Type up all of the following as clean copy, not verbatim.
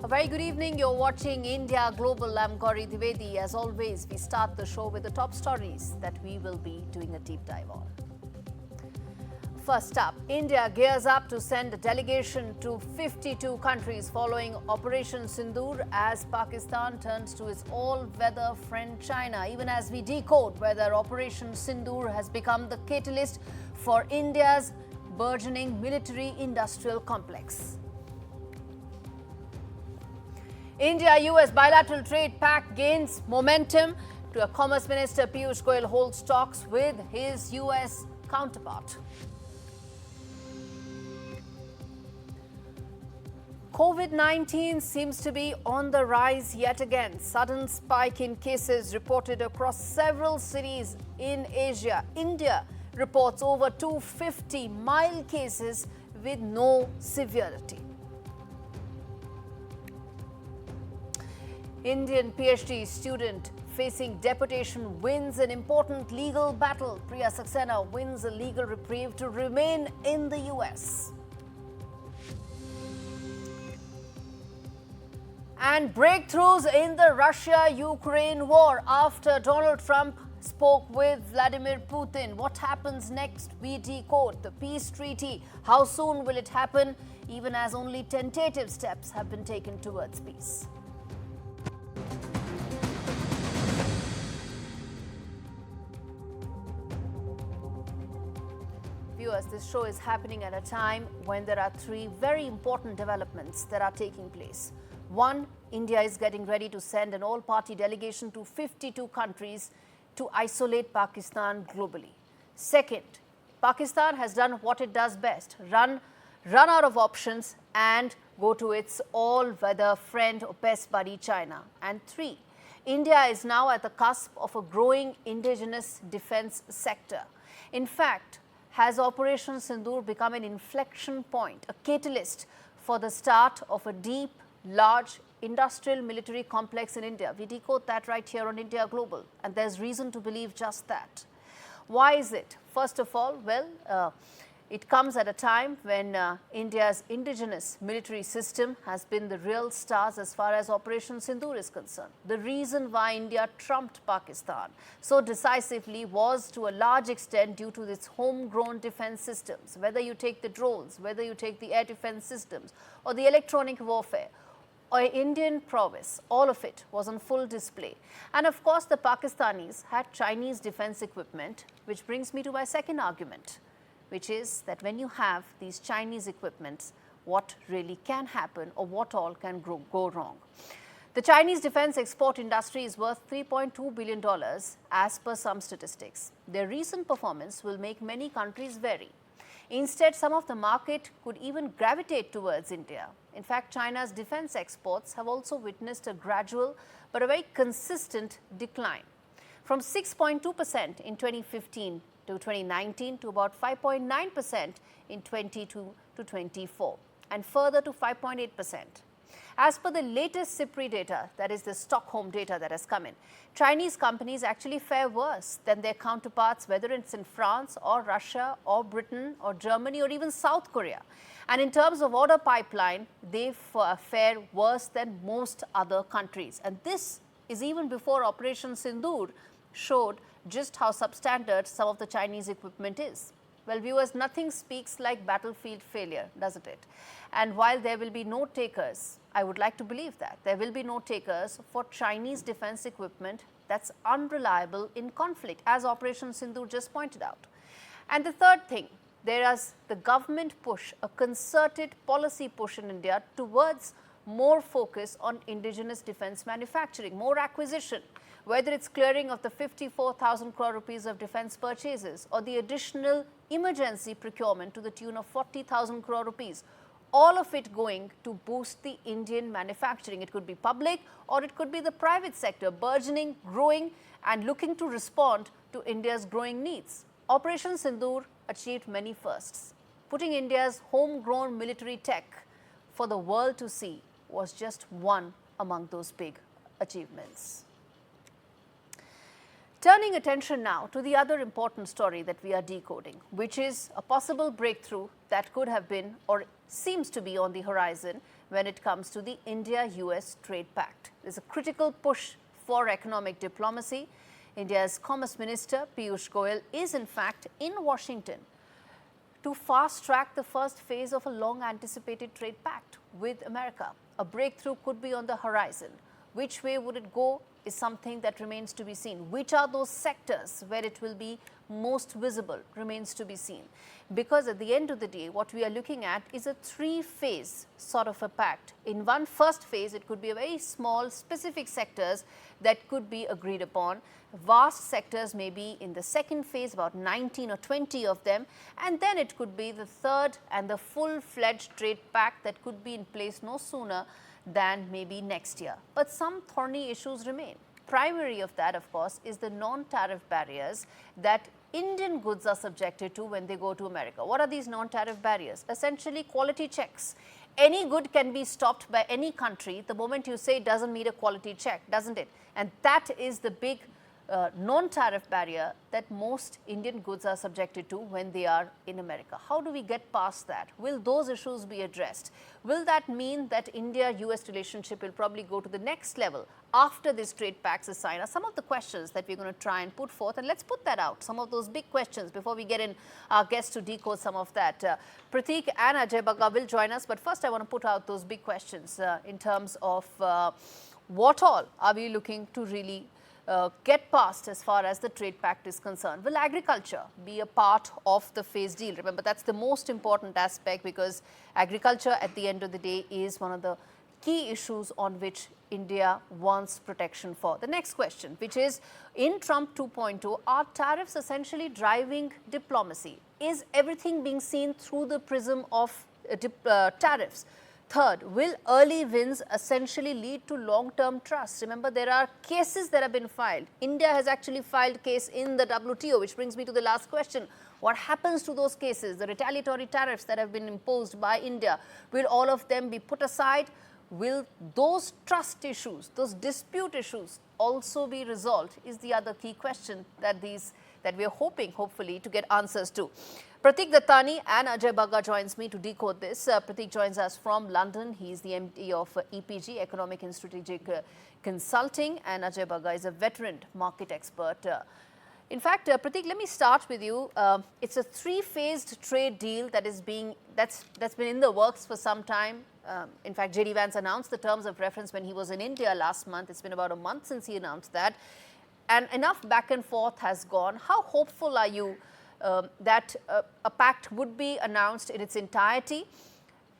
A very good evening. You're watching India Global. I'm Gauri Dwivedi. As always, we start the show with the top stories that we will be doing a deep dive on. First up, India gears up to send a delegation to 52 countries following Operation Sindoor as Pakistan turns to its all-weather friend China, even as we decode whether Operation Sindoor has become the catalyst for India's burgeoning military-industrial complex. India-US bilateral trade pact gains momentum. Commerce Minister Piyush Goyal holds talks with his US counterpart. COVID-19 seems to be on the rise yet again. Sudden spike in cases reported across several cities in Asia. India reports over 250 mild cases with no severity. Indian PhD student facing deportation wins an important legal battle. Priya Saxena wins a legal reprieve to remain in the US. And breakthroughs in the Russia-Ukraine war after Donald Trump spoke with Vladimir Putin. What happens next? We decode the peace treaty. How soon will it happen? Even as only tentative steps have been taken towards peace. Viewers, this show is happening at a time when there are three very important developments that are taking place. One, India is getting ready to send an all-party delegation to 52 countries to isolate Pakistan globally. Second, Pakistan has done what it does best, run out of options and go to its all-weather friend or best buddy China. And three, India is now at the cusp of a growing indigenous defense sector. In fact, has Operation Sindoor become an inflection point, a catalyst for the start of a deep, large industrial military complex in India? We decode that right here on India Global, and there's reason to believe just that. Why is it? First of all, it comes at a time when India's indigenous military system has been the real stars as far as Operation Sindoor is concerned. The reason why India trumped Pakistan so decisively was to a large extent due to its homegrown defense systems. Whether you take the drones, whether you take the air defense systems or the electronic warfare, or Indian prowess, all of it was on full display. And of course, the Pakistanis had Chinese defense equipment, which brings me to my second argument, which is that when you have these Chinese equipments, what really can happen or what all can go wrong. The Chinese defense export industry is worth $3.2 billion as per some statistics. Their recent performance will make many countries wary. Instead, some of the market could even gravitate towards India. In fact, China's defense exports have also witnessed a gradual but a very consistent decline, from 6.2% in 2015 to 2019 to about 5.9% in 22 to 24, and further to 5.8%. As per the latest SIPRI data, that is the Stockholm data that has come in, Chinese companies actually fare worse than their counterparts, whether it's in France or Russia or Britain or Germany or even South Korea. And in terms of order pipeline, they fare worse than most other countries. And this is even before Operation Sindoor showed just how substandard some of the Chinese equipment is. Well, viewers, nothing speaks like battlefield failure, doesn't it? And while there will be no takers, I would like to believe that there will be no takers for Chinese defense equipment that's unreliable in conflict, as Operation Sindoor just pointed out. And the third thing, there is the government push, a concerted policy push in India towards more focus on indigenous defense manufacturing, more acquisition, whether it's clearing of the 54,000 crore rupees of defense purchases or the additional emergency procurement to the tune of 40,000 crore rupees, all of it going to boost the Indian manufacturing. It could be public or it could be the private sector, burgeoning, growing and looking to respond to India's growing needs. Operation Sindoor achieved many firsts. Putting India's homegrown military tech for the world to see was just one among those big achievements. Turning attention now to the other important story that we are decoding, which is a possible breakthrough that could have been or seems to be on the horizon when it comes to the India-US trade pact. There's a critical push for economic diplomacy. India's Commerce Minister Piyush Goyal is in fact in Washington to fast-track the first phase of a long-anticipated trade pact with America. A breakthrough could be on the horizon. Which way would it go is something that remains to be seen. Which are those sectors where it will be most visible remains to be seen. Because at the end of the day, what we are looking at is a three-phase sort of a pact. In one first phase, it could be a very small, specific sectors that could be agreed upon. Vast sectors may be in the second phase, about 19 or 20 of them. And then it could be the third and the full-fledged trade pact that could be in place no sooner than maybe next year. But some thorny issues remain. Primary of that, of course, is the non-tariff barriers that Indian goods are subjected to when they go to America. What are these non-tariff barriers? Essentially, quality checks. Any good can be stopped by any country the moment you say it doesn't meet a quality check, doesn't it? And that is the big non-tariff barrier that most Indian goods are subjected to when they are in America. How do we get past that? Will those issues be addressed? Will that mean that India-US relationship will probably go to the next level after this trade pact is signed? Are some of the questions that we're going to try and put forth, and let's put that out, some of those big questions before we get in our guests to decode some of that. Prateek and Ajay Bagga will join us, but first I want to put out those big questions in terms of what all are we looking to really get past as far as the trade pact is concerned. Will agriculture be a part of the phase deal? Remember, that's the most important aspect, because agriculture at the end of the day is one of the key issues on which India wants protection for. The next question, which is, in Trump 2.0, are tariffs essentially driving diplomacy? Is everything being seen through the prism of tariffs? Third, will early wins essentially lead to long-term trust? Remember, there are cases that have been filed. India has actually filed case in the WTO, which brings me to the last question. What happens to those cases, the retaliatory tariffs that have been imposed by India? Will all of them be put aside? Will those trust issues, those dispute issues also be resolved is the other key question that we are hoping, hopefully, to get answers to. Prateek Dattani and Ajay Bagga joins me to decode this. Prateek joins us from London. He is the MD of EPG, Economic and Strategic Consulting, and Ajay Bagga is a veteran market expert. In fact, Prateek, let me start with you. It's a three-phased trade deal that's been in the works for some time. In fact, J.D. Vance announced the terms of reference when he was in India last month. It's been about a month since he announced that. And enough back and forth has gone. How hopeful are you that a pact would be announced in its entirety?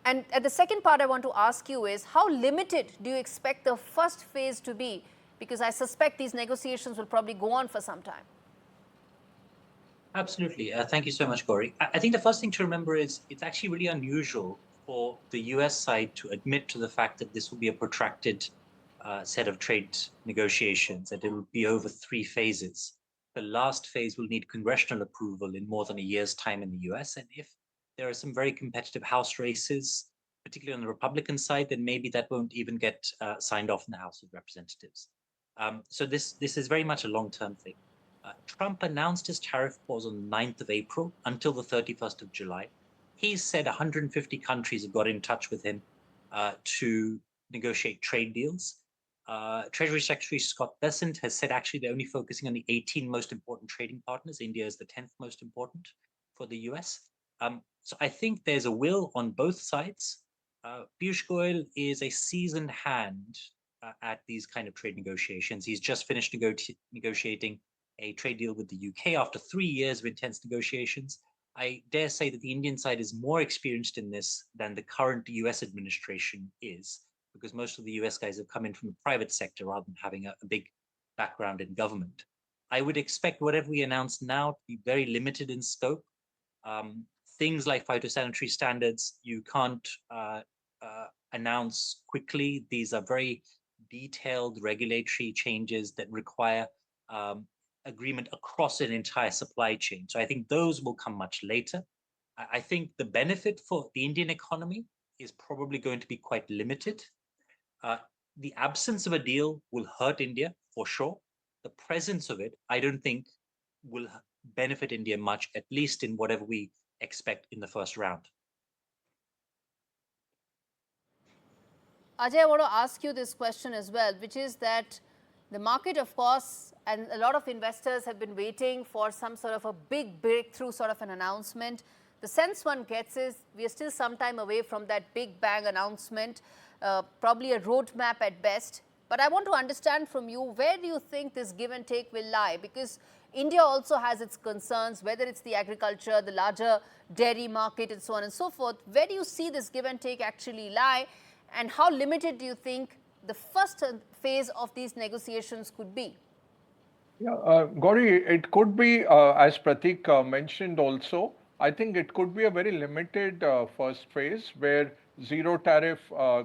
And the second part I want to ask you is, how limited do you expect the first phase to be? Because I suspect these negotiations will probably go on for some time. Absolutely. Thank you so much, Gauri. I think the first thing to remember is it's actually really unusual for the US side to admit to the fact that this will be a protracted set of trade negotiations, that it will be over three phases. The last phase will need congressional approval in more than a year's time in the US. And if there are some very competitive House races, particularly on the Republican side, then maybe that won't even get signed off in the House of Representatives. So this is very much a long-term thing. Trump announced his tariff pause on the 9th of April until the 31st of July. He said 150 countries have got in touch with him to negotiate trade deals. Treasury Secretary Scott Bessent has said actually they're only focusing on the 18 most important trading partners. India is the 10th most important for the US. So I think there's a will on both sides. Piyush Goyal is a seasoned hand at these kind of trade negotiations. He's just finished negotiating a trade deal with the UK after 3 years of intense negotiations. I dare say that the Indian side is more experienced in this than the current US administration is, because most of the US guys have come in from the private sector rather than having a big background in government. I would expect whatever we announce now to be very limited in scope. Things like phytosanitary standards, you can't announce quickly. These are very detailed regulatory changes that require agreement across an entire supply chain. So I think those will come much later. I think the benefit for the Indian economy is probably going to be quite limited. The absence of a deal will hurt India for sure. the presence of it, I don't think will benefit India much, at least in whatever we expect in the first round. Ajay, I want to ask you this question as well, which is that the market, of course, and a lot of investors have been waiting for some sort of a big breakthrough sort of an announcement. The sense one gets is we are still some time away from that big bang announcement, probably a roadmap at best. But I want to understand from you, where do you think this give and take will lie? Because India also has its concerns, whether it's the agriculture, the larger dairy market, and so on and so forth. Where do you see this give and take actually lie? And how limited do you think the first phase of these negotiations could be? Yeah, Gauri, it could be, as Pratik mentioned also, I think it could be a very limited first phase where zero tariff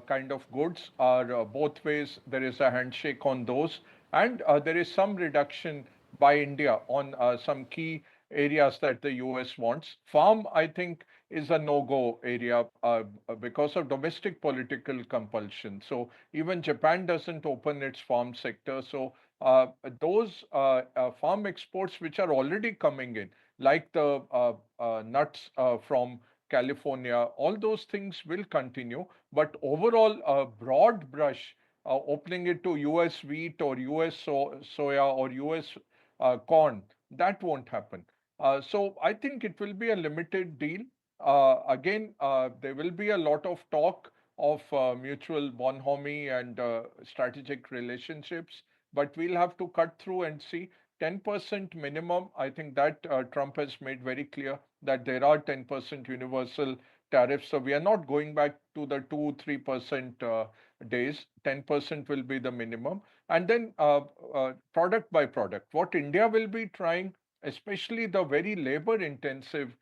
kind of goods are both ways. There is a handshake on those, and there is some reduction by India on some key areas that the US wants. Farm, I think, is a no-go area because of domestic political compulsion. So even Japan doesn't open its farm sector. So uh, those farm exports which are already coming in, like the nuts from California, all those things will continue. But overall, broad brush, opening it to US wheat or US soya or US corn, that won't happen. So I think it will be a limited deal. Again, there will be a lot of talk of mutual bonhomie and strategic relationships, but we'll have to cut through and see 10% minimum. I think that Trump has made very clear that there are 10% universal tariffs. So we are not going back to the 2-3% days. 10% will be the minimum. And then product by product, what India will be trying, especially the very labor intensive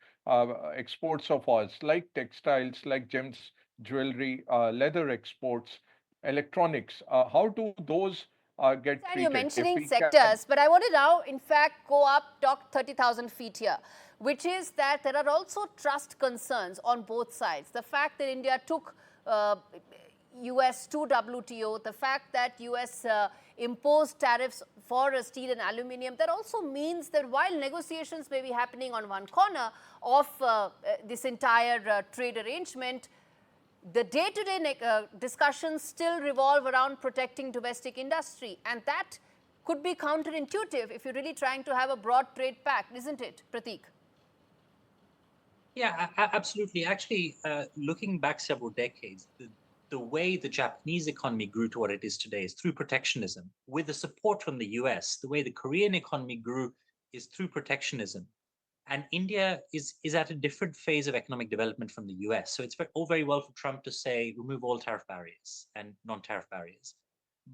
exports of ours, like textiles, like gems, jewelry, leather exports, electronics, how do those get And you're treated? If mentioning we can, sectors, but I want to now, in fact, go up, talk 30,000 feet here, which is that there are also trust concerns on both sides. The fact that India took US to WTO, the fact that US imposed tariffs for steel and aluminium, that also means that while negotiations may be happening on one corner of this entire trade arrangement, the day-to-day discussions still revolve around protecting domestic industry, and that could be counterintuitive if you're really trying to have a broad trade pact, isn't it, Pratik? Yeah, absolutely. Actually, looking back several decades, the way the Japanese economy grew to what it is today is through protectionism. With the support from the US, the way the Korean economy grew is through protectionism. And India is at a different phase of economic development from the US. So it's all very well for Trump to say, remove all tariff barriers and non-tariff barriers.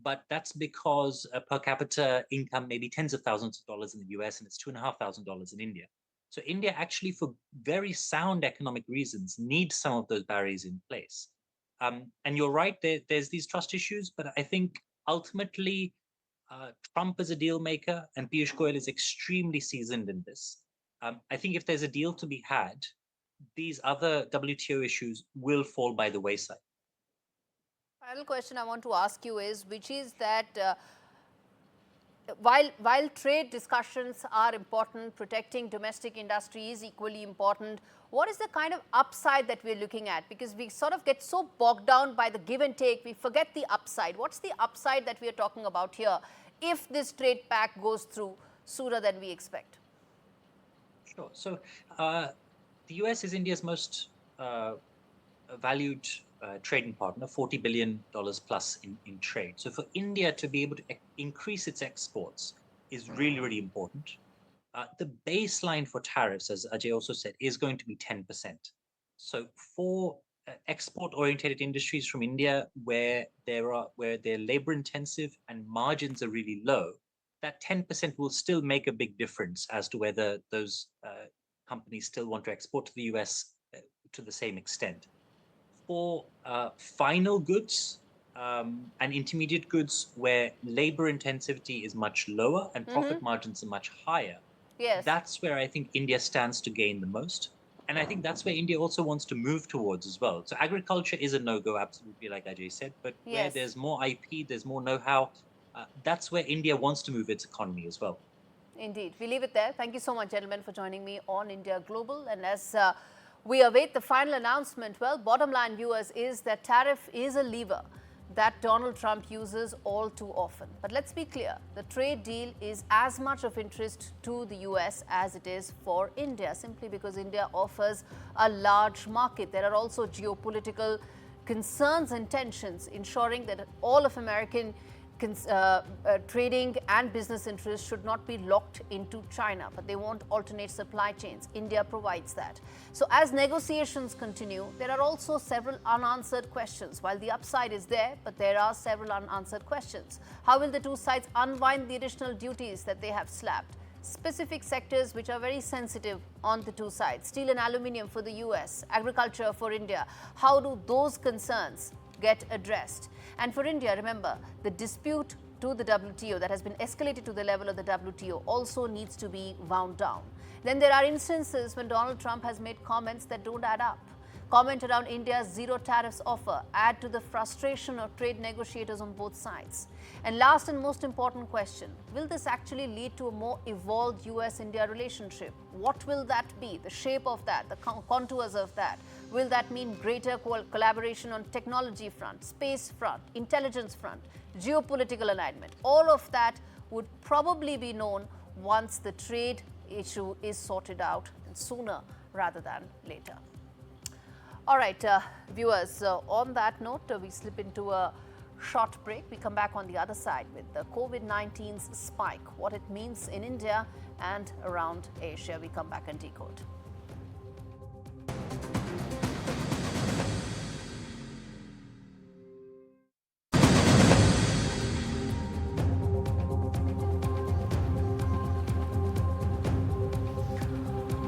But that's because per capita income may be tens of thousands of dollars in the US and it's $2,500 in India. So India actually, for very sound economic reasons, needs some of those barriers in place. And you're right, there's these trust issues, but I think ultimately Trump is a deal maker and Piyush Goyal is extremely seasoned in this. I think if there's a deal to be had, these other WTO issues will fall by the wayside. Final question I want to ask you is, which is that while trade discussions are important, protecting domestic industry is equally important. What is the kind of upside that we're looking at? Because we sort of get so bogged down by the give and take, we forget the upside. What's the upside that we are talking about here if this trade pact goes through sooner than we expect? Sure. So the US is India's most valued trading partner, $40 billion plus in trade. So for India to be able to increase its exports is really, really important. The baseline for tariffs, as Ajay also said, is going to be 10%. So for export-oriented industries from India, where they're labor-intensive and margins are really low, that 10% will still make a big difference as to whether those companies still want to export to the US to the same extent. For final goods and intermediate goods where labor intensity is much lower and profit margins are much higher, Yes. that's where I think India stands to gain the most. And I think that's where India also wants to move towards as well. So agriculture is a no-go, absolutely, like Ajay said, but where Yes. there's more IP, there's more know-how, that's where India wants to move its economy as well. Indeed. We leave it there. Thank you so much, gentlemen, for joining me on India Global. And as we await the final announcement, well, bottom line, viewers, is that tariff is a lever that Donald Trump uses all too often. But let's be clear, the trade deal is as much of interest to the US as it is for India, simply because India offers a large market. There are also geopolitical concerns and tensions, ensuring that all of American trading and business interests should not be locked into China, but they want alternate supply chains. India provides that. So as negotiations continue, there are also several unanswered questions. While the upside is there, but there are several unanswered questions. How will the two sides unwind the additional duties that they have slapped? Specific sectors which are very sensitive on the two sides. Steel and aluminium for the US, agriculture for India. How do those concerns get addressed? And for India, remember, the dispute to the WTO that has been escalated to the level of the WTO also needs to be wound down. Then there are instances when Donald Trump has made comments that don't add up. Comment around India's zero tariffs offer add to the frustration of trade negotiators on both sides. And last and most important question, will this actually lead to a more evolved US-India relationship? What will that be? The shape of that, the contours of that? Will that mean greater collaboration on technology front, space front, intelligence front, geopolitical alignment? All of that would probably be known once the trade issue is sorted out, and sooner rather than later. All right, viewers, on that note, we slip into a short break. We come back on the other side with the COVID-19's spike, what it means in India and around Asia. We come back and decode.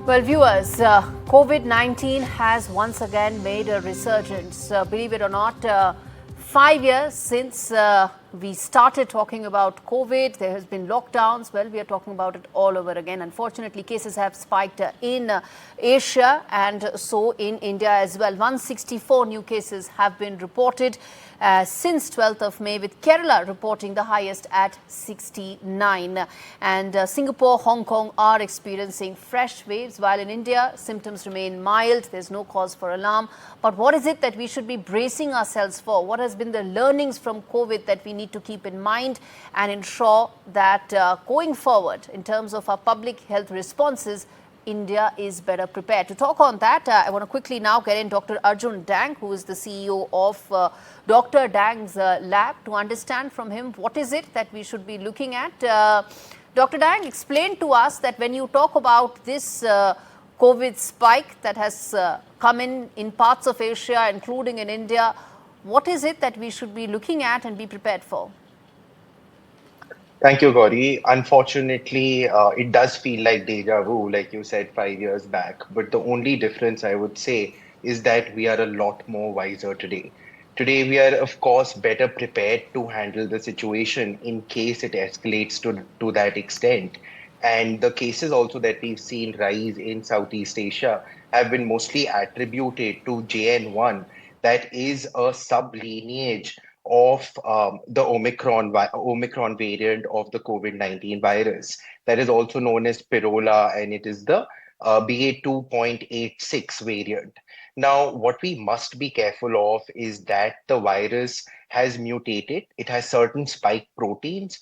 Well, viewers, COVID-19 has once again made a resurgence. Believe it or not, 5 years since we started talking about COVID, there has been lockdowns. Well, we are talking about it all over again. Unfortunately, cases have spiked in Asia and so in India as well. 164 new cases have been reported since 12th of May, with Kerala reporting the highest at 69. And Singapore, Hong Kong are experiencing fresh waves, while in India, symptoms remain mild. There's no cause for alarm. But what is it that we should be bracing ourselves for? What has been the learnings from COVID that we need to keep in mind and ensure that going forward, in terms of our public health responses, India is better prepared? To talk on that, I want to quickly now get in Dr. Arjun Dang, who is the CEO of Dr. Dang's lab, to understand from him what is it that we should be looking at. Dr. Dang, explain to us that when you talk about this COVID spike that has come in parts of Asia, including in India, what is it that we should be looking at and be prepared for? Thank you, Gauri. Unfortunately, it does feel like deja vu, like you said 5 years back. But the only difference I would say is that we are a lot more wiser today. Today, we are, of course, better prepared to handle the situation in case it escalates to that extent. And the cases also that we've seen rise in Southeast Asia have been mostly attributed to JN1, that is a sub-lineage of the Omicron variant of the COVID-19 virus. That is also known as Pirola, and it is the BA2.86 variant. Now, what we must be careful of is that the virus has mutated. It has certain spike proteins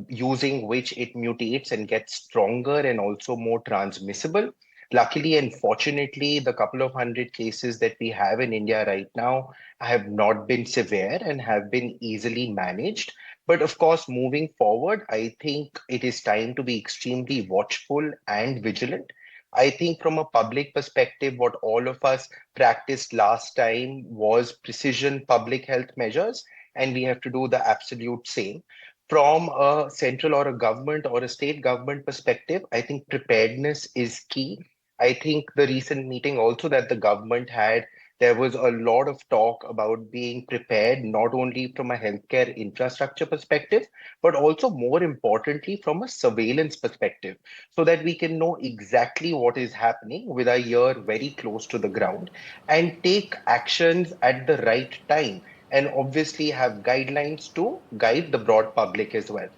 using which it mutates and gets stronger and also more transmissible. Luckily and fortunately, the couple of hundred cases that we have in India right now have not been severe and have been easily managed. But of course, moving forward, I think it is time to be extremely watchful and vigilant. I think from a public perspective, what all of us practiced last time was precision public health measures, and we have to do the absolute same. From a central or a government or a state government perspective, I think preparedness is key. I think the recent meeting also that the government had, there was a lot of talk about being prepared, not only from a healthcare infrastructure perspective, but also more importantly from a surveillance perspective, so that we can know exactly what is happening with our ear very close to the ground and take actions at the right time. and obviously have guidelines to guide the broad public as well.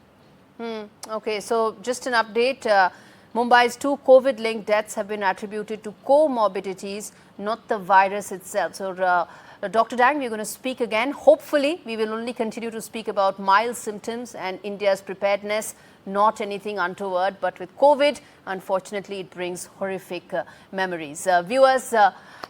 Okay, so just an update. Mumbai's 2 COVID-linked deaths have been attributed to comorbidities, not the virus itself. So, Dr. Dang, we're going to speak again. Hopefully, we will only continue to speak about mild symptoms and India's preparedness, not anything untoward. But with COVID, unfortunately, it brings horrific memories. Viewers,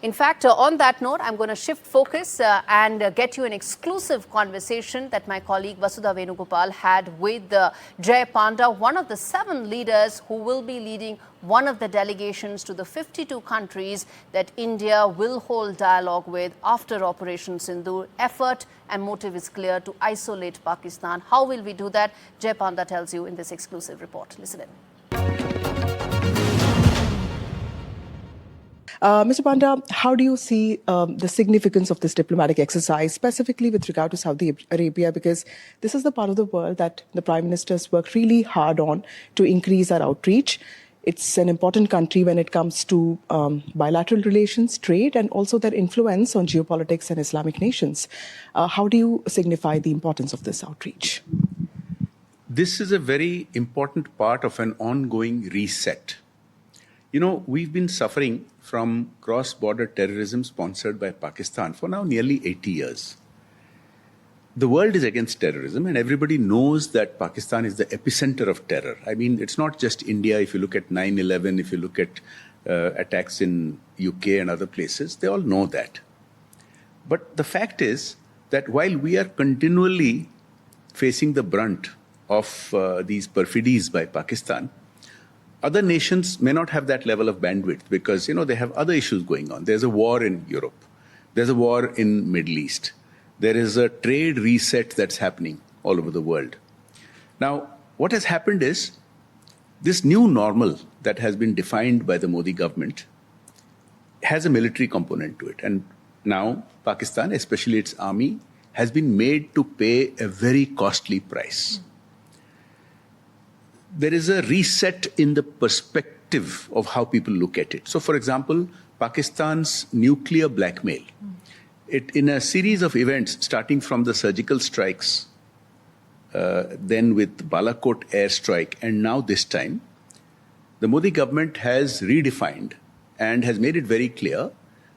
in fact, on that note, I'm going to shift focus and get you an exclusive conversation that my colleague Vasudha Venugopal had with Jay Panda, one of the 7 leaders who will be leading one of the delegations to the 52 countries that India will hold dialogue with after Operation Sindoor. Effort and motive is clear: to isolate Pakistan. How will we do that? Jay Panda tells you in this exclusive report. Listen in. Mr. Panda, how do you see the significance of this diplomatic exercise, specifically with regard to Saudi Arabia? Because this is the part of the world that the Prime Minister's worked really hard on to increase our outreach. It's an important country when it comes to bilateral relations, trade, and also their influence on geopolitics and Islamic nations. How do you signify the importance of this outreach? This is a very important part of an ongoing reset. You know, we've been suffering from cross-border terrorism sponsored by Pakistan for now nearly 80 years. The world is against terrorism, and everybody knows that Pakistan is the epicenter of terror. I mean, it's not just India. If you look at 9/11, if you look at attacks in UK and other places, they all know that. But the fact is that while we are continually facing the brunt of these perfidies by Pakistan, other nations may not have that level of bandwidth because, you know, they have other issues going on. There's a war in Europe. There's a war in Middle East. There is a trade reset that's happening all over the world. Now, what has happened is this new normal that has been defined by the Modi government has a military component to it. And now Pakistan, especially its army, has been made to pay a very costly price. There is a reset in the perspective of how people look at it. So, for example, Pakistan's nuclear blackmail. In a series of events, starting from the surgical strikes, then with Balakot airstrike, and now this time, the Modi government has redefined and has made it very clear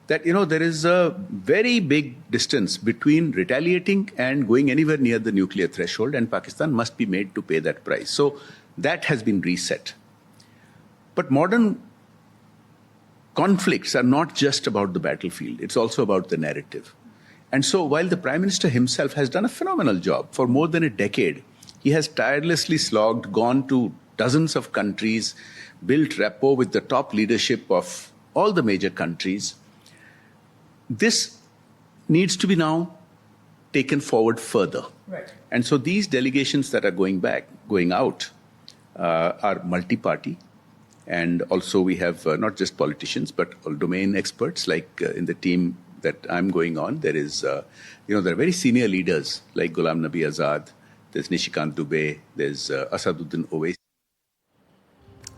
that, you know, there is a very big distance between retaliating and going anywhere near the nuclear threshold, and Pakistan must be made to pay that price. So that has been reset. But modern conflicts are not just about the battlefield. It's also about the narrative. And so while the Prime Minister himself has done a phenomenal job for more than a decade, he has tirelessly slogged, gone to dozens of countries, built rapport with the top leadership of all the major countries. This needs to be now taken forward further. Right. And so these delegations that are going out, are multi-party. And also we have not just politicians, but all domain experts, like in the team that I'm going on. There is, there are very senior leaders like Ghulam Nabi Azad, there's Nishikant Dubey, there's Asaduddin Owaisi.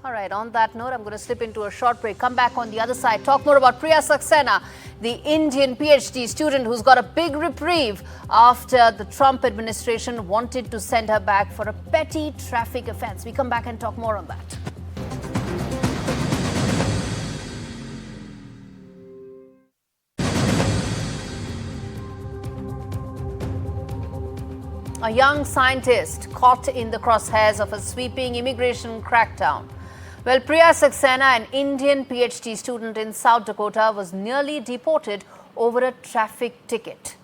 All right, on that note, I'm going to slip into a short break. Come back on the other side. Talk more about Priya Saxena, the Indian PhD student who's got a big reprieve after the Trump administration wanted to send her back for a petty traffic offense. We come back and talk more on that. A young scientist caught in the crosshairs of a sweeping immigration crackdown. Well, Priya Saxena, an Indian PhD student in South Dakota, was nearly deported over a traffic ticket.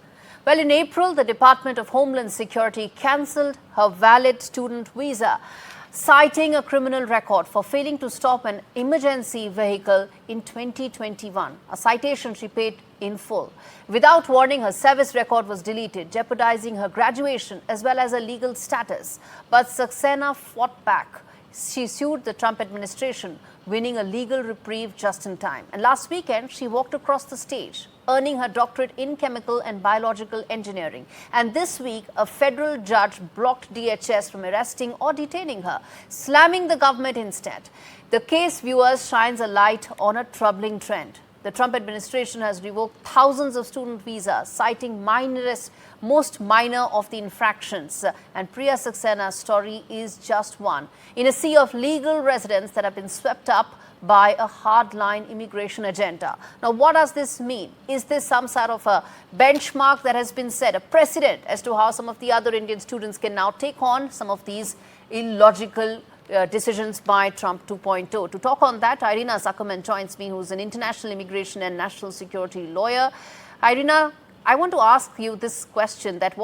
Well, in April, the Department of Homeland Security cancelled her valid student visa, citing a criminal record for failing to stop an emergency vehicle in 2021, a citation she paid in full. Without warning, her service record was deleted, jeopardizing her graduation as well as her legal status. But Saxena fought back. She sued the Trump administration, winning a legal reprieve just in time. And last weekend, she walked across the stage, earning her doctorate in chemical and biological engineering. And this week, a federal judge blocked DHS from arresting or detaining her, slamming the government instead. The case, viewers, shines a light on a troubling trend. The Trump administration has revoked thousands of student visas, citing most minor of the infractions. And Priya Saxena's story is just one in a sea of legal residents that have been swept up by a hardline immigration agenda. Now, what does this mean? Is this some sort of a benchmark that has been set, a precedent as to how some of the other Indian students can now take on some of these illogical decisions by Trump 2.0. To talk on that, Irina Zuckerman joins me, who's an international immigration and national security lawyer. Irina, I want to ask you this question, that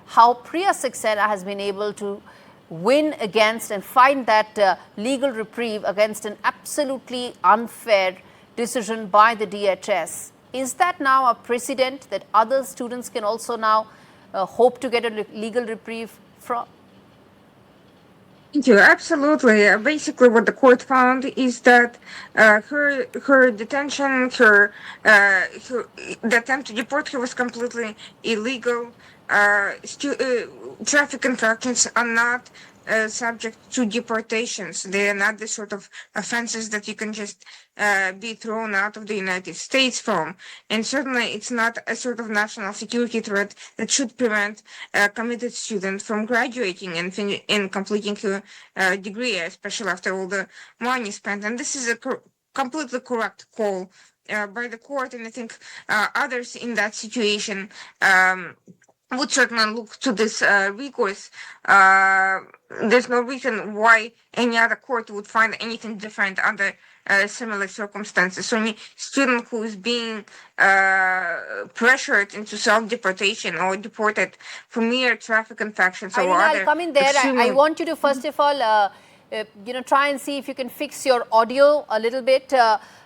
how Priya Saxena has been able to win against and find that legal reprieve against an absolutely unfair decision by the DHS. Is that now a precedent that other students can also now hope to get a legal reprieve from? Thank you. Absolutely. Basically, what the court found is that her detention, the attempt to deport her was completely illegal. Traffic infractions are not subject to deportations. They are not the sort of offenses that you can just be thrown out of the United States from. And certainly it's not a sort of national security threat that should prevent a committed student from graduating and completing her degree, especially after all the money spent. And this is a completely correct call by the court. And I think others in that situation would certainly look to this recourse. There's no reason why any other court would find anything different under similar circumstances. So any student who is being pressured into self-deportation or deported for mere traffic infractions or Irina, other... I'll come in there. I want you to first of all, try and see if you can fix your audio a little bit.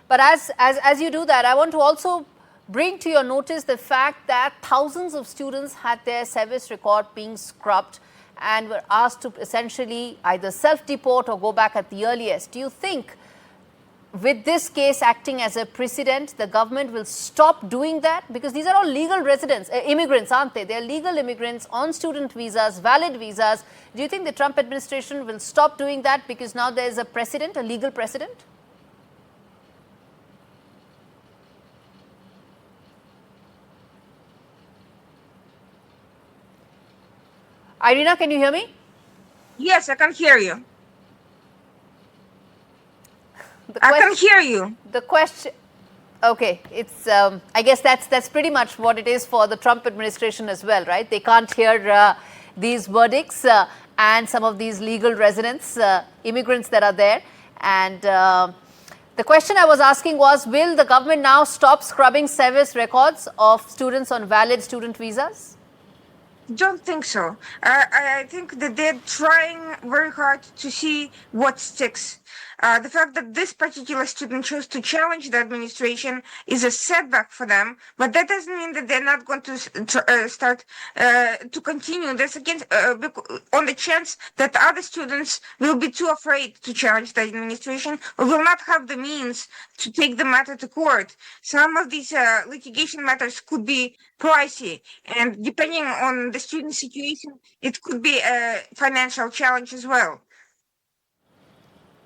But as you do that, I want to also bring to your notice the fact that thousands of students had their service record being scrubbed and were asked to essentially either self-deport or go back at the earliest. Do you think with this case acting as a precedent, the government will stop doing that? Because these are all legal residents, immigrants, aren't they? They're legal immigrants on student visas, valid visas. Do you think the Trump administration will stop doing that because now there's a precedent, a legal precedent? Irina, can you hear me? Yes, I can hear you. I can hear you. The question, okay, it's. I guess that's pretty much what it is for the Trump administration as well, right? They can't hear these verdicts and some of these legal residents, immigrants that are there. And the question I was asking was, will the government now stop scrubbing service records of students on valid student visas? Don't think so. I think that they're trying very hard to see what sticks. The fact that this particular student chose to challenge the administration is a setback for them, but that doesn't mean that they're not going to start to continue this against on the chance that other students will be too afraid to challenge the administration or will not have the means to take the matter to court. Some of these litigation matters could be pricey, and depending on the student situation, it could be a financial challenge as well.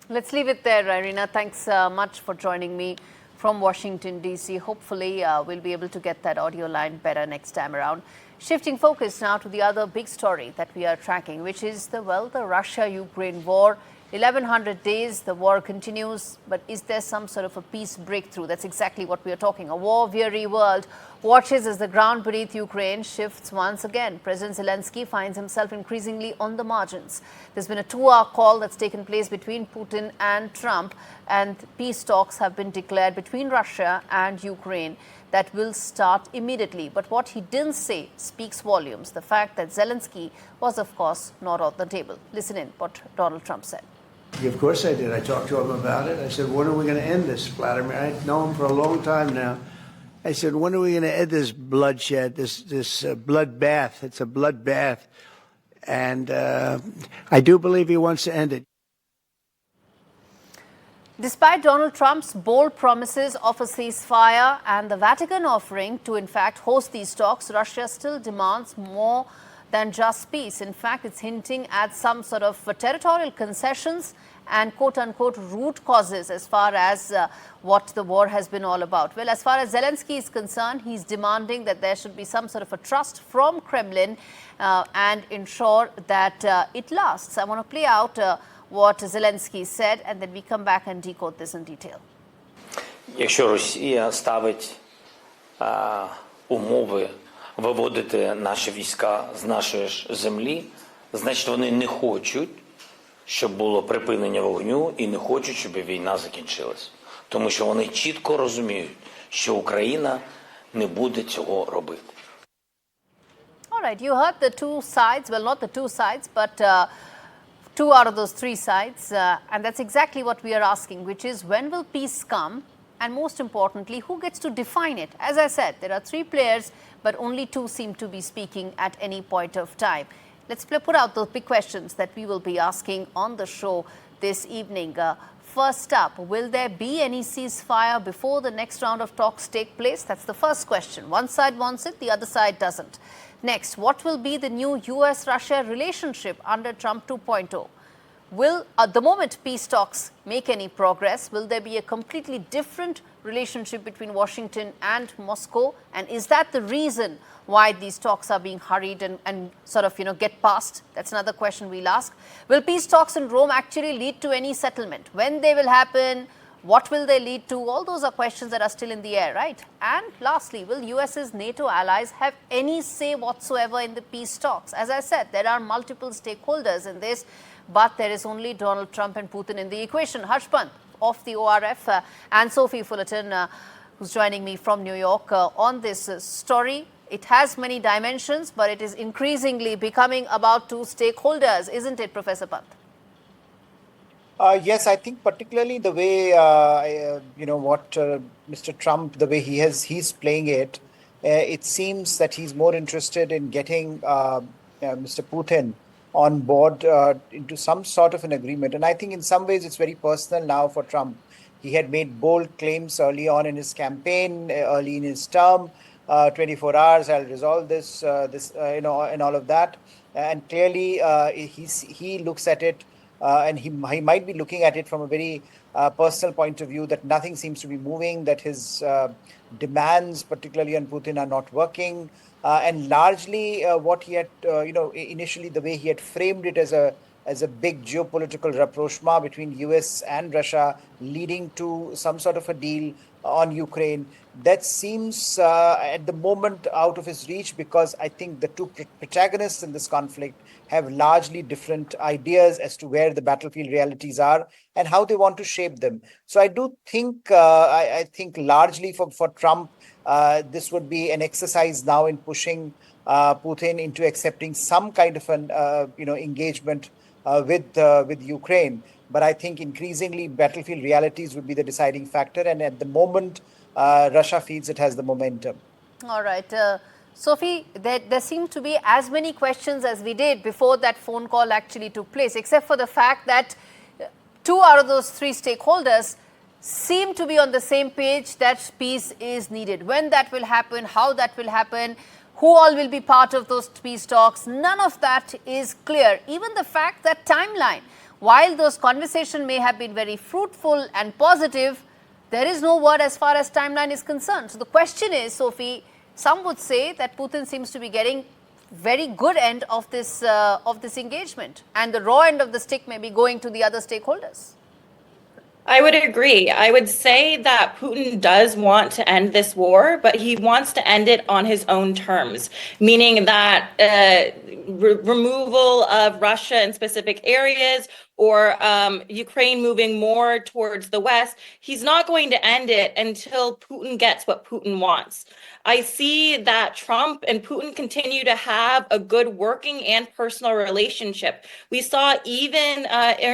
Let's leave it there, Irina. Thanks much for joining me from Washington, D.C. Hopefully, we'll be able to get that audio line better next time around. Shifting focus now to the other big story that we are tracking, which is the Russia-Ukraine war. 1100 days, the war continues, but is there some sort of a peace breakthrough? That's exactly what we are talking. A war-weary world watches as the ground beneath Ukraine shifts once again. President Zelensky finds himself increasingly on the margins. There's been a 2-hour call that's taken place between Putin and Trump, and peace talks have been declared between Russia and Ukraine that will start immediately. But what he didn't say speaks volumes. The fact that Zelensky was, of course, not on the table. Listen in what Donald Trump said. Of course I did. I talked to him about it. I said, when are we going to end this, Vladimir? I know him for a long time now. I said, when are we going to end this bloodshed, this bloodbath? It's a bloodbath. And I do believe he wants to end it. Despite Donald Trump's bold promises of a ceasefire and the Vatican offering to, in fact, host these talks, Russia still demands more than just peace. In fact, it's hinting at some sort of territorial concessions and quote-unquote root causes as far as what the war has been all about. Well, as far as Zelensky is concerned, he's demanding that there should be some sort of a trust from Kremlin and ensure that it lasts. I want to play out what Zelensky said, and then we come back and decode this in detail. Якщо Росія ставить умови виводити наші війська з нашої ж землі, значить вони не хочуть, щоб було припинення вогню і не хочуть, щоб війна закінчилась. Тому що вони чітко розуміють, що Україна не буде цього робити. All right, you heard the two sides, well, not the two sides, but two out of those three sides. And that's exactly what we are asking, which is when will peace come? And most importantly, who gets to define it? As I said, there are three players, but only two seem to be speaking at any point of time. Let's put out those big questions that we will be asking on the show this evening. First up, will there be any ceasefire before the next round of talks take place? That's the first question. One side wants it, the other side doesn't. Next, what will be the new US-Russia relationship under Trump 2.0? Will, at the moment peace talks make any progress, will there be a completely different relationship between Washington and Moscow? And is that the reason why these talks are being hurried and sort of, get past? That's another question we'll ask. Will peace talks in Rome actually lead to any settlement? When they will happen? What will they lead to? All those are questions that are still in the air, right? And lastly, will US's NATO allies have any say whatsoever in the peace talks? As I said, there are multiple stakeholders in this, but there is only Donald Trump and Putin in the equation. Harsh Pant of the ORF and Sophie Fullerton, who's joining me from New York on this story. It has many dimensions, but it is increasingly becoming about two stakeholders, isn't it, Professor Pant? Yes, I think particularly the way, Mr. Trump, the way he's playing it, it seems that he's more interested in getting Mr. Putin on board into some sort of an agreement. And I think in some ways it's very personal now for Trump. He had made bold claims early on in his campaign, early in his term, 24 hours, I'll resolve this, and all of that. And clearly he looks at it, and he might be looking at it from a very personal point of view, that nothing seems to be moving, that his demands, particularly on Putin, are not working. And largely what he had, initially the way he had framed it as a big geopolitical rapprochement between US and Russia, leading to some sort of a deal on Ukraine, that seems at the moment out of his reach, because I think the two protagonists in this conflict have largely different ideas as to where the battlefield realities are and how they want to shape them. So I do think, I think largely for Trump, this would be an exercise now in pushing Putin into accepting some kind of an engagement with Ukraine. But I think increasingly battlefield realities would be the deciding factor, and at the moment Russia feels it has the momentum. All right, Sophie, there seem to be as many questions as we did before that phone call actually took place, except for the fact that two out of those three stakeholders seem to be on the same page that peace is needed. When that will happen, how that will happen, who all will be part of those peace talks, none of that is clear. Even the fact that timeline, while those conversations may have been very fruitful and positive, there is no word as far as timeline is concerned. So the question is, Sophie, some would say that Putin seems to be getting very good end of this engagement, and the raw end of the stick may be going to the other stakeholders. I would agree. I would say that Putin does want to end this war, but he wants to end it on his own terms, meaning that removal of Russia in specific areas or Ukraine moving more towards the West. He's not going to end it until Putin gets what Putin wants. I see that Trump and Putin continue to have a good working and personal relationship. We saw even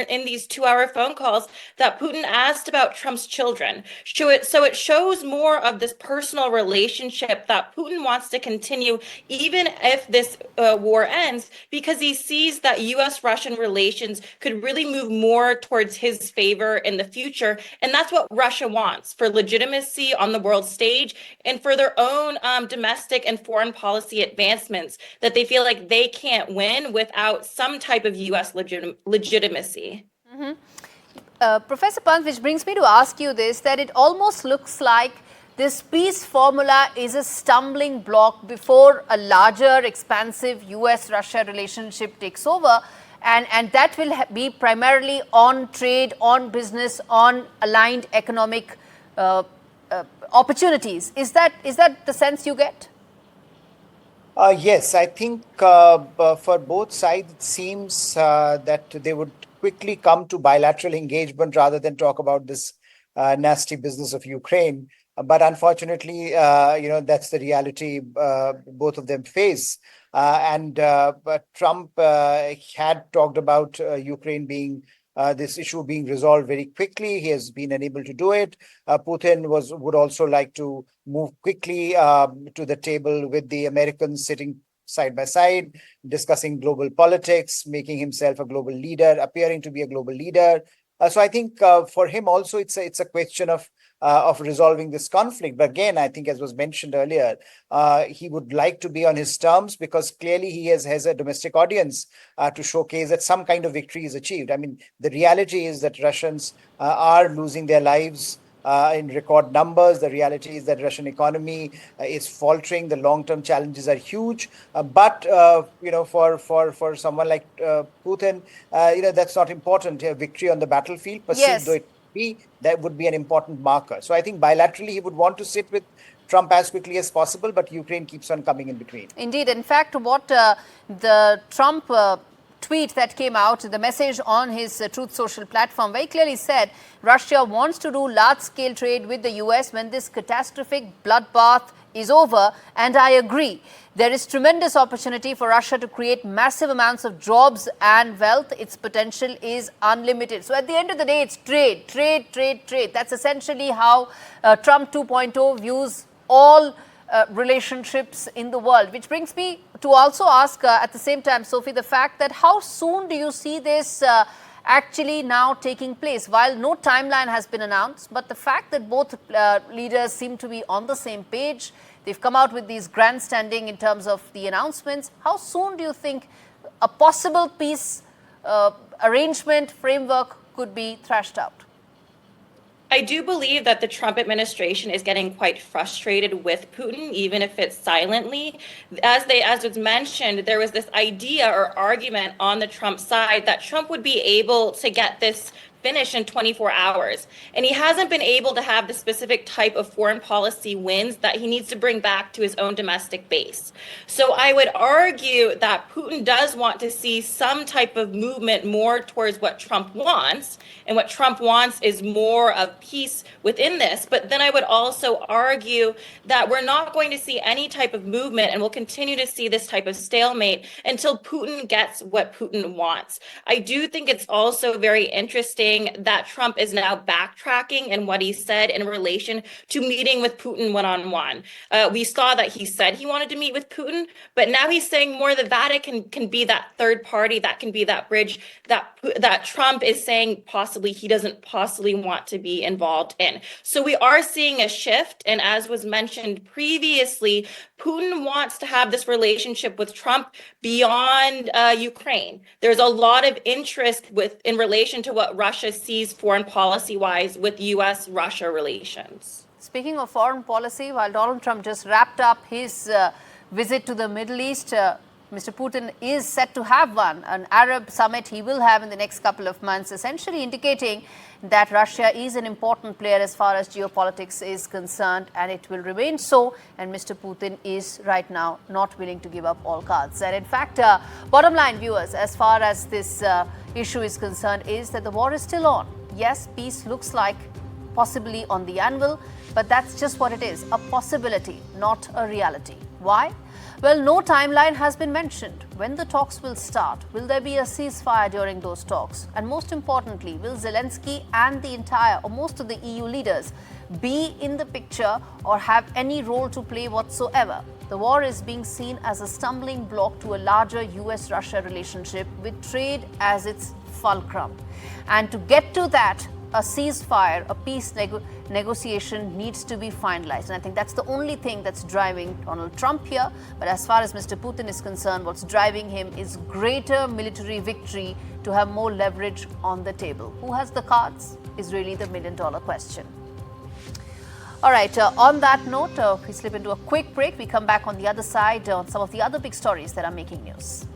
in these 2-hour phone calls that Putin asked about Trump's children. So it shows more of this personal relationship that Putin wants to continue even if this war ends, because he sees that US-Russian relations could really move more towards his favor in the future. And that's what Russia wants, for legitimacy on the world stage and for their own domestic and foreign policy advancements that they feel like they can't win without some type of US legitimacy. Mm-hmm. Professor Pant, which brings me to ask you this, that it almost looks like this peace formula is a stumbling block before a larger, expansive US-Russia relationship takes over. And that will be primarily on trade, on business, on aligned economic opportunities. Is that the sense you get? Yes, I think for both sides, it seems that they would quickly come to bilateral engagement rather than talk about this nasty business of Ukraine. But unfortunately, that's the reality both of them face. But Trump had talked about Ukraine being this issue being resolved very quickly. He has been unable to do it. Putin would also like to move quickly to the table with the Americans sitting side by side, discussing global politics, making himself a global leader, appearing to be a global leader. So I think for him also, it's a question of resolving this conflict. But again, I think, as was mentioned earlier, he would like to be on his terms because clearly he has a domestic audience to showcase that some kind of victory is achieved. I mean, the reality is that Russians are losing their lives in record numbers. The reality is that Russian economy is faltering. The long-term challenges are huge. But for someone like Putin, that's not important. A victory on the battlefield, perceived though it be, that would be an important marker. So I think bilaterally he would want to sit with Trump as quickly as possible, but Ukraine keeps on coming in between. Indeed. In fact, what the Trump tweet that came out, the message on his Truth Social platform very clearly said Russia wants to do large-scale trade with the US when this catastrophic bloodbath is over, and I agree. There is tremendous opportunity for Russia to create massive amounts of jobs and wealth. Its potential is unlimited. So at the end of the day, it's trade, trade, trade, trade. That's essentially how Trump 2.0 views all relationships in the world, which brings me to also ask at the same time, Sophie, the fact that how soon do you see this actually now taking place? While no timeline has been announced, but the fact that both leaders seem to be on the same page, they've come out with these grandstanding in terms of the announcements. How soon do you think a possible peace arrangement framework could be thrashed out? I do believe that the Trump administration is getting quite frustrated with Putin, even if it's silently. As was mentioned, there was this idea or argument on the Trump side that Trump would be able to get this finished in 24 hours. And he hasn't been able to have the specific type of foreign policy wins that he needs to bring back to his own domestic base. So I would argue that Putin does want to see some type of movement more towards what Trump wants. And what Trump wants is more of peace within this. But then I would also argue that we're not going to see any type of movement, and we'll continue to see this type of stalemate until Putin gets what Putin wants. I do think it's also very interesting that Trump is now backtracking in what he said in relation to meeting with Putin one-on-one. We saw that he said he wanted to meet with Putin, but now he's saying more the Vatican can be that third party, that can be that bridge that Trump is saying possibly he doesn't possibly want to be involved in. So we are seeing a shift, and as was mentioned previously, Putin wants to have this relationship with Trump beyond Ukraine. There's a lot of interest in relation to what Russia sees foreign policy-wise with U.S.-Russia relations. Speaking of foreign policy, while Donald Trump just wrapped up his visit to the Middle East, Mr. Putin is set to have an Arab summit he will have in the next couple of months, essentially indicating that Russia is an important player as far as geopolitics is concerned, and it will remain so. And Mr. Putin is right now not willing to give up all cards. And in fact, bottom line, viewers, as far as this issue is concerned, is that the war is still on. Yes, peace looks like possibly on the anvil, but that's just what it is, a possibility, not a reality. Why? Well, no timeline has been mentioned. When the talks will start? Will there be a ceasefire during those talks? And most importantly, will Zelensky and the entire or most of the EU leaders be in the picture or have any role to play whatsoever? The war is being seen as a stumbling block to a larger US-Russia relationship with trade as its fulcrum. And to get to that, a ceasefire, a peace negotiation needs to be finalized. And I think that's the only thing that's driving Donald Trump here. But as far as Mr. Putin is concerned, what's driving him is greater military victory to have more leverage on the table. Who has the cards is really the million-dollar question. All right, on that note, we slip into a quick break. We come back on the other side on some of the other big stories that are making news.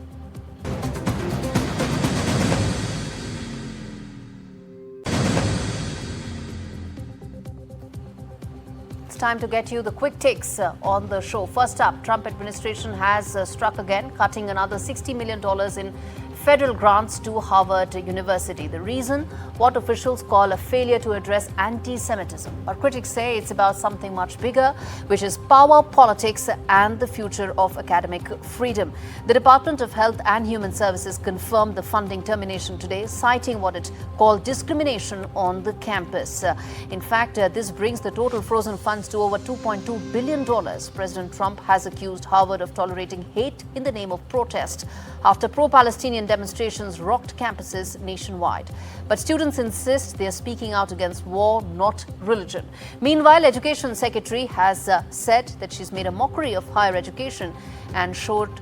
It's time to get you the quick takes on the show. First up, Trump administration has struck again, cutting another $60 million in federal grants to Harvard University. The reason? What officials call a failure to address anti-Semitism. But critics say it's about something much bigger, which is power, politics, and the future of academic freedom. The Department of Health and Human Services confirmed the funding termination today, citing what it called discrimination on the campus. In fact, this brings the total frozen funds to over $2.2 billion. President Trump has accused Harvard of tolerating hate in the name of protest after pro-Palestinian demonstrations rocked campuses nationwide. But students insist they are speaking out against war, not religion. Meanwhile, Education Secretary has said that she's made a mockery of higher education and should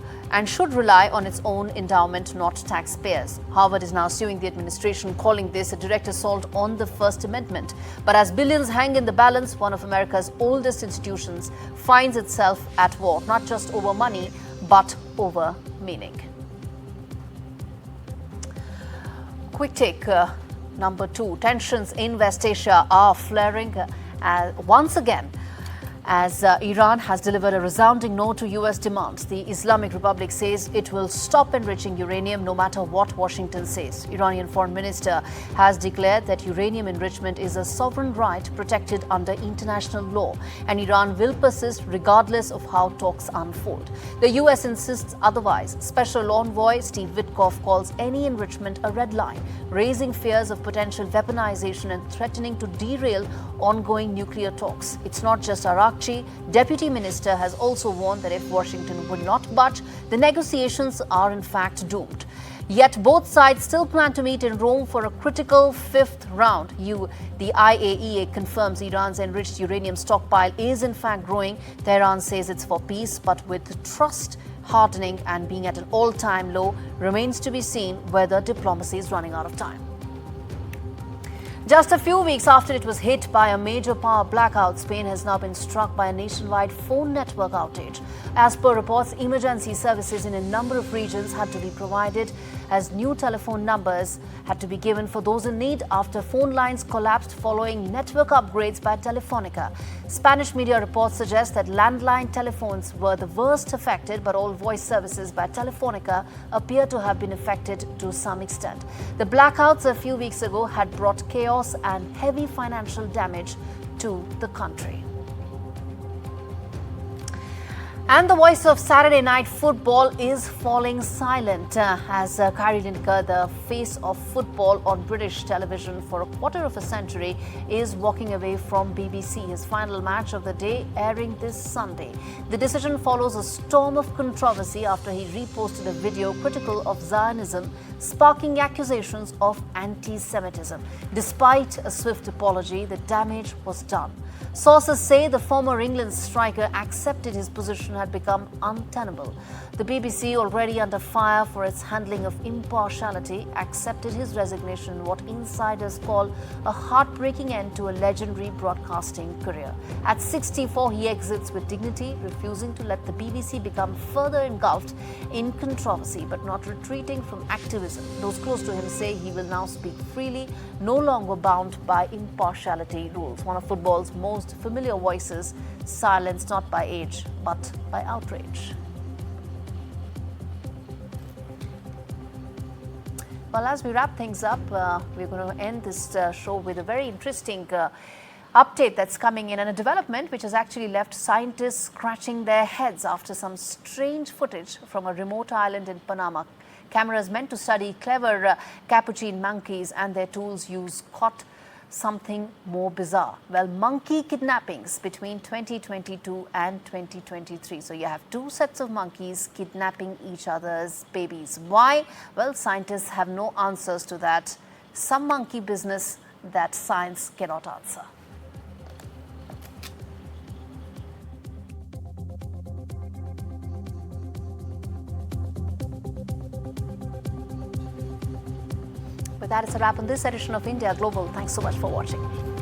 rely on its own endowment, not taxpayers. Harvard is now suing the administration, calling this a direct assault on the First Amendment. But as billions hang in the balance, one of America's oldest institutions finds itself at war, not just over money, but over meaning. Quick take number 2. Tensions in West Asia are flaring once again as Iran has delivered a resounding no to U.S. demands. The Islamic Republic says it will stop enriching uranium no matter what Washington says. Iranian Foreign Minister has declared that uranium enrichment is a sovereign right protected under international law, and Iran will persist regardless of how talks unfold. The U.S. insists otherwise. Special Envoy Steve Witkoff calls any enrichment a red line, raising fears of potential weaponization and threatening to derail ongoing nuclear talks. It's not just Iraq. Deputy Minister has also warned that if Washington would not budge, the negotiations are in fact doomed. Yet both sides still plan to meet in Rome for a critical 5th round. The IAEA confirms Iran's enriched uranium stockpile is in fact growing. Tehran says it's for peace, but with trust hardening and being at an all-time low, remains to be seen whether diplomacy is running out of time. Just a few weeks after it was hit by a major power blackout, Spain has now been struck by a nationwide phone network outage. As per reports, emergency services in a number of regions had to be provided as new telephone numbers had to be given for those in need after phone lines collapsed following network upgrades by Telefonica. Spanish media reports suggest that landline telephones were the worst affected, but all voice services by Telefonica appear to have been affected to some extent. The blackouts a few weeks ago had brought chaos and heavy financial damage to the country. And the voice of Saturday night football is falling silent as Gary Lineker, the face of football on British television for a quarter of a century, is walking away from BBC. His final match of the day airing this Sunday. The decision follows a storm of controversy after he reposted a video critical of Zionism, sparking accusations of anti-Semitism. Despite a swift apology, the damage was done. Sources say the former England striker accepted his position had become untenable. The BBC, already under fire for its handling of impartiality, accepted his resignation in what insiders call a heartbreaking end to a legendary broadcasting career. At 64, he exits with dignity, refusing to let the BBC become further engulfed in controversy, but not retreating from activism. Those close to him say he will now speak freely, no longer bound by impartiality rules. One of football's most familiar voices, silenced not by age, but by outrage. Well, as we wrap things up, we're going to end this show with a very interesting update that's coming in, and a development which has actually left scientists scratching their heads after some strange footage from a remote island in Panama. Cameras meant to study clever capuchin monkeys and their tools caught something more bizarre. Well, monkey kidnappings between 2022 and 2023. So you have two sets of monkeys kidnapping each other's babies. Why? Well, scientists have no answers to that. Some monkey business that science cannot answer. With that, it's a wrap on this edition of India Global. Thanks so much for watching.